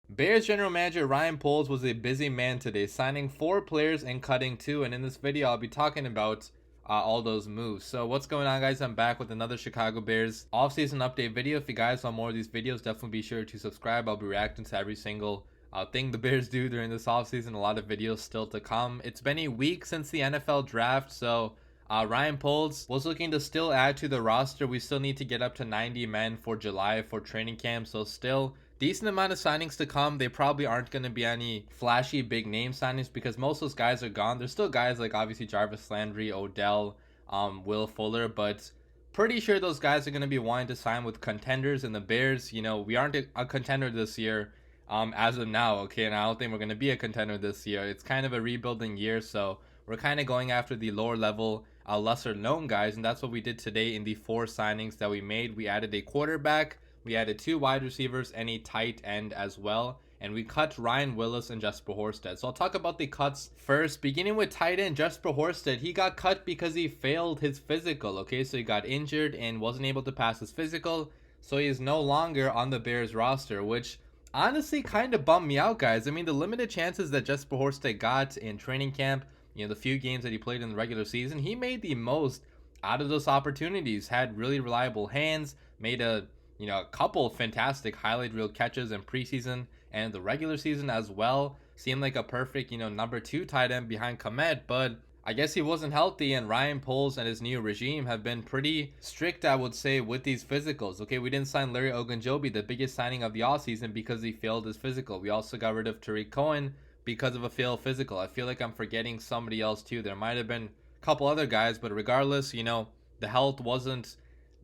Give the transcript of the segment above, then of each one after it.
Bears general manager Ryan Poles was a busy man today, signing 4 players and cutting 2. And in this video, I'll be talking about all those moves. So what's going on, guys? I'm back with another Chicago Bears offseason update video. If you guys want more of these videos, definitely be sure to subscribe. I'll be reacting to every single thing the Bears do during this offseason. A lot of videos still to come. It's been a week since the NFL draft, so Ryan Poles was looking to still add to the roster. We still need to get up to 90 men for July for training camp, so still decent amount of signings to come. They probably aren't going to be any flashy big name signings because most of those guys are gone. There's still guys like obviously Jarvis Landry, Odell, Will Fuller, but pretty sure those guys are going to be wanting to sign with contenders. And the Bears, you know, we aren't a contender this year as of now, okay? And I don't think we're going to be a contender this year. It's kind of a rebuilding year, so we're kind of going after the lower level, lesser known guys, and that's what we did today in the 4 signings that we made. We added a quarterback, we added 2 wide receivers, and a tight end as well. And we cut Ryan Willis and Jesper Horsted. So I'll talk about the cuts first. Beginning with tight end Jesper Horsted. He got cut because he failed his physical. Okay, so he got injured and wasn't able to pass his physical. So he is no longer on the Bears roster, which honestly kind of bummed me out, guys. I mean, the limited chances that Jesper Horsted got in training camp, you know, the few games that he played in the regular season, he made the most out of those opportunities. Had really reliable hands, made a couple fantastic highlight reel catches in preseason and the regular season as well. Seemed like a perfect, number 2 tight end behind Komet, but I guess he wasn't healthy, and Ryan Poles and his new regime have been pretty strict, I would say, with these physicals. Okay, we didn't sign Larry Ogunjobi, the biggest signing of the offseason, because he failed his physical. We also got rid of Tariq Cohen because of a failed physical. I feel like I'm forgetting somebody else too. There might have been a couple other guys, but regardless, the health wasn't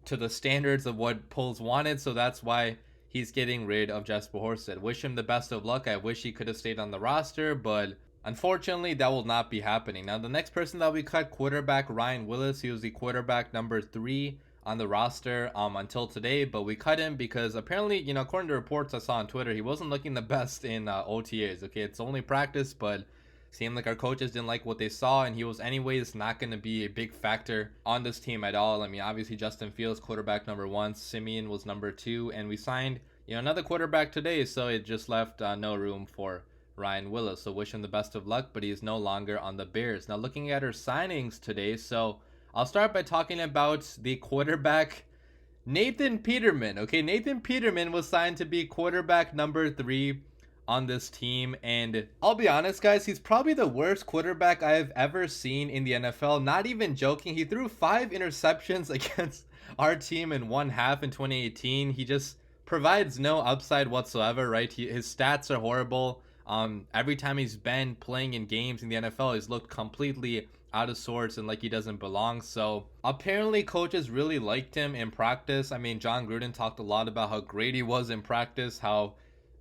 to the standards of what Poles wanted, so that's why he's getting rid of Jesper Horsted. Wish him the best of luck. I wish he could have stayed on the roster, but unfortunately that will not be happening. Now the next person that we cut, quarterback Ryan Willis. He was the quarterback number 3 on the roster until today, but we cut him because apparently, according to reports I saw on Twitter, he wasn't looking the best in OTAs. Okay, it's only practice, but seemed like our coaches didn't like what they saw, and he was anyways not going to be a big factor on this team at all. I mean, obviously Justin Fields, quarterback number 1, Simeon was number 2, and we signed another quarterback today, so it just left no room for Ryan Willis. So wish him the best of luck, but he is no longer on the Bears. Now looking at our signings today, so I'll start by talking about the quarterback Nathan Peterman. Okay, Nathan Peterman was signed to be quarterback number 3 on this team, and I'll be honest, guys, he's probably the worst quarterback I've ever seen in the NFL. Not even joking. He threw 5 interceptions against our team in one half in 2018. He just provides no upside whatsoever, right? His stats are horrible. Every time he's been playing in games in the NFL, he's looked completely out of sorts and like he doesn't belong. So apparently coaches really liked him in practice. I mean, John Gruden talked a lot about how great he was in practice, how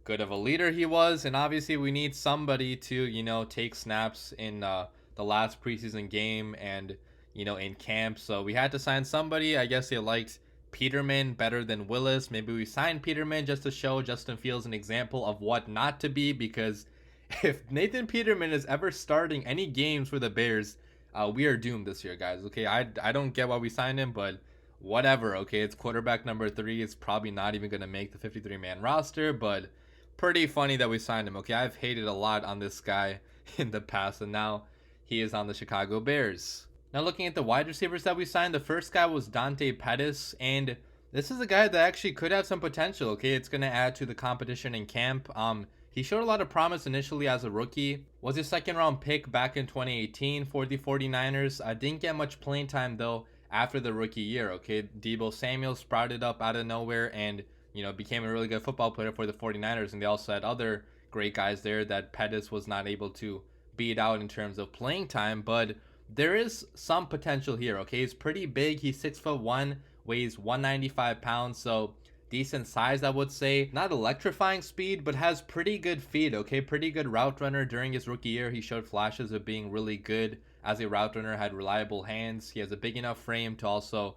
good of a leader he was, and obviously we need somebody to take snaps in the last preseason game and in camp. So we had to sign somebody. I guess they liked Peterman better than Willis. Maybe we signed Peterman just to show Justin Fields an example of what not to be, because if Nathan Peterman is ever starting any games for the Bears, we are doomed this year, guys. Okay, I don't get why we signed him, but whatever. Okay, it's quarterback number 3. It's probably not even going to make the 53-man roster, but pretty funny that we signed him. Okay, I've hated a lot on this guy in the past, and now he is on the Chicago Bears. Now looking at the wide receivers that we signed, the first guy was Dante Pettis, and this is a guy that actually could have some potential. Okay, it's going to add to the competition in camp. He showed a lot of promise initially as a rookie. Was a 2nd round pick back in 2018 for the 49ers. Didn't get much playing time though after the rookie year. Okay, Deebo Samuel sprouted up out of nowhere and became a really good football player for the 49ers, and they also had other great guys there that Pettis was not able to beat out in terms of playing time, but there is some potential here. Okay, he's pretty big. He's 6'1", weighs 195 pounds, so decent size, I would say. Not electrifying speed, but has pretty good feet. Okay, pretty good route runner. During his rookie year, he showed flashes of being really good as a route runner, had reliable hands. He has a big enough frame to also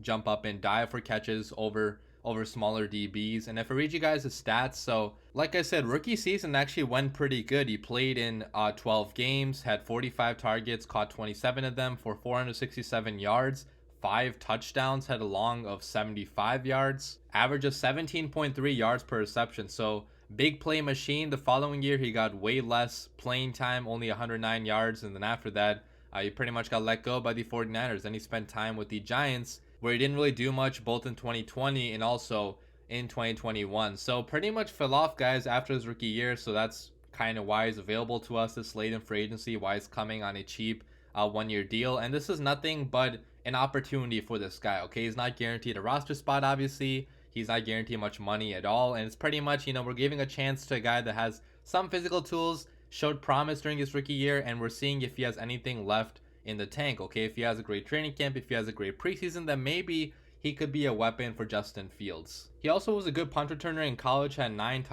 jump up and dive for catches over over smaller DBs. And if I read you guys his stats, so like I said, rookie season actually went pretty good. He played in 12 games, had 45 targets, caught 27 of them for 467 yards, 5 touchdowns, had a long of 75 yards, average of 17.3 yards per reception. So big play machine. The following year he got way less playing time, only 109 yards, and then after that he pretty much got let go by the 49ers. Then he spent time with the Giants, where he didn't really do much both in 2020 and also in 2021. So pretty much fell off, guys, after his rookie year. So that's kind of why he's available to us this late in free agency, why he's coming on a cheap 1-year deal. And this is nothing but an opportunity for this guy. Okay, he's not guaranteed a roster spot, obviously. He's not guaranteed much money at all. And it's pretty much, you know, we're giving a chance to a guy that has some physical tools, showed promise during his rookie year, and we're seeing if he has anything left in the tank. Okay, if he has a great training camp, if he has a great preseason, then maybe he could be a weapon for Justin Fields. He also was a good punt returner in college, had 9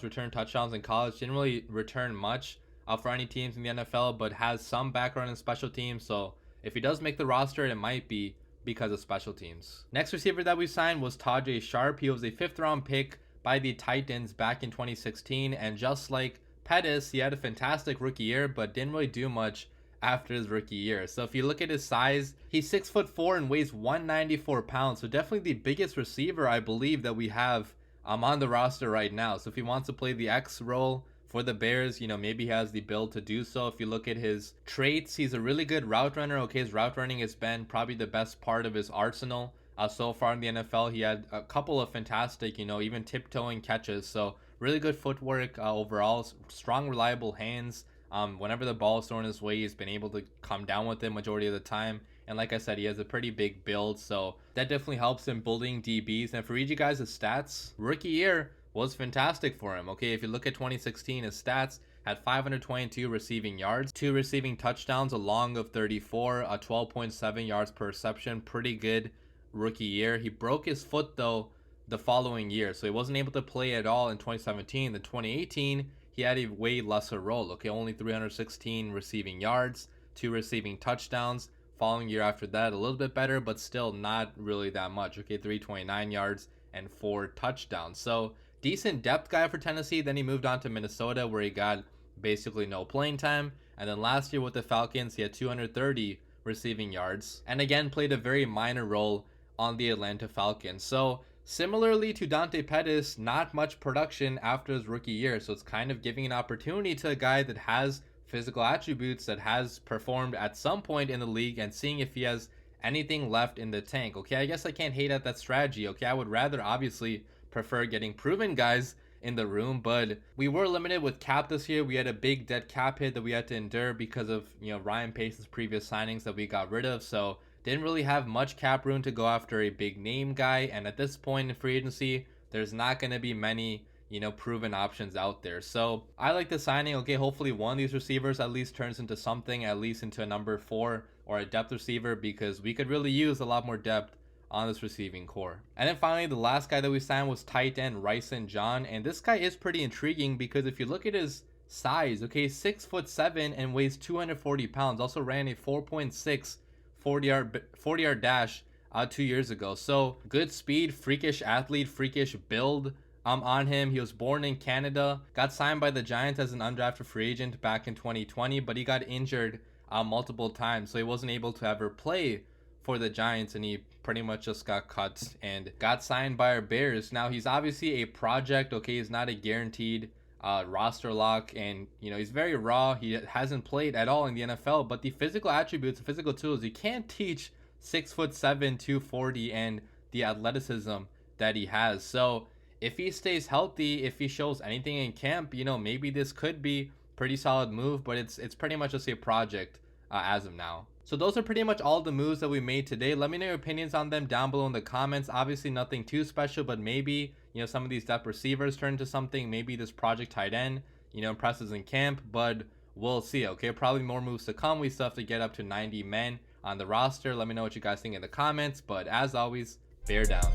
return touchdowns in college. Didn't really return much for any teams in the NFL, but has some background in special teams. So if he does make the roster, it might be because of special teams. Next receiver that we signed was Tajae Sharpe. He was a 5th round pick by the Titans back in 2016, and just like Pettis, he had a fantastic rookie year, but didn't really do much after his rookie year. So if you look at his size, he's 6'4" and weighs 194 pounds. So definitely the biggest receiver, I believe, that we have on the roster right now. So if he wants to play the X role for the Bears, you know, maybe he has the build to do so. If you look at his traits, he's a really good route runner. Okay, his route running has been probably the best part of his arsenal so far in the NFL. He had a couple of fantastic, you know, even tiptoeing catches. So really good footwork overall, strong, reliable hands. Whenever the ball is thrown his way, he's been able to come down with it majority of the time. And like I said, he has a pretty big build, so that definitely helps in building DBs. And for you guys, his stats, rookie year was fantastic for him. Okay, if you look at 2016, his stats had 522 receiving yards, 2 receiving touchdowns, a long of 34, 12.7 yards per reception. Pretty good rookie year. He broke his foot though the following year, so he wasn't able to play at all in 2017. The 2018, he had a way lesser role. Okay, only 316 receiving yards, 2 receiving touchdowns. Following year after that, a little bit better, but still not really that much. Okay, 329 yards and 4 touchdowns. So decent depth guy for Tennessee. Then he moved on to Minnesota, where he got basically no playing time. And then last year with the Falcons, he had 230 receiving yards, and again played a very minor role on the Atlanta Falcons. So similarly to Dante Pettis, not much production after his rookie year. So it's kind of giving an opportunity to a guy that has physical attributes, that has performed at some point in the league, and seeing if he has anything left in the tank. Okay, I guess I can't hate at that strategy. Okay, I would rather obviously prefer getting proven guys in the room, but we were limited with cap this year. We had a big dead cap hit that we had to endure because of, you know, Ryan Pace's previous signings that we got rid of. So didn't really have much cap room to go after a big name guy, and at this point in free agency, there's not going to be many, you know, proven options out there. So I like the signing. Okay, hopefully one of these receivers at least turns into something, at least into a number 4 or a depth receiver, because we could really use a lot more depth on this receiving core. And then finally, the last guy that we signed was tight end Rysen John, and this guy is pretty intriguing because if you look at his size, okay, 6'7" and weighs 240 pounds. Also ran a 4.6 40-yard dash 2 years ago. So good speed, freakish athlete, freakish build on him. He was born in Canada, got signed by the Giants as an undrafted free agent back in 2020, but he got injured multiple times, so he wasn't able to ever play for the Giants, and he pretty much just got cut and got signed by our Bears. Now he's obviously a project. Okay, he's not a guaranteed roster lock, and you know, he's very raw. He hasn't played at all in the NFL, but the physical attributes, the physical tools, you can't teach 6'7", 240, and the athleticism that he has. So if he stays healthy, if he shows anything in camp, you know, maybe this could be pretty solid move, but it's pretty much just a project as of now. So those are pretty much all the moves that we made today. Let me know your opinions on them down below in the comments. Obviously nothing too special, but maybe, you know, some of these depth receivers turn into something. Maybe this project tight end, you know, impresses in camp, but we'll see. Okay, probably more moves to come. We still have to get up to 90 men on the roster. Let me know what you guys think in the comments, but as always, bear down.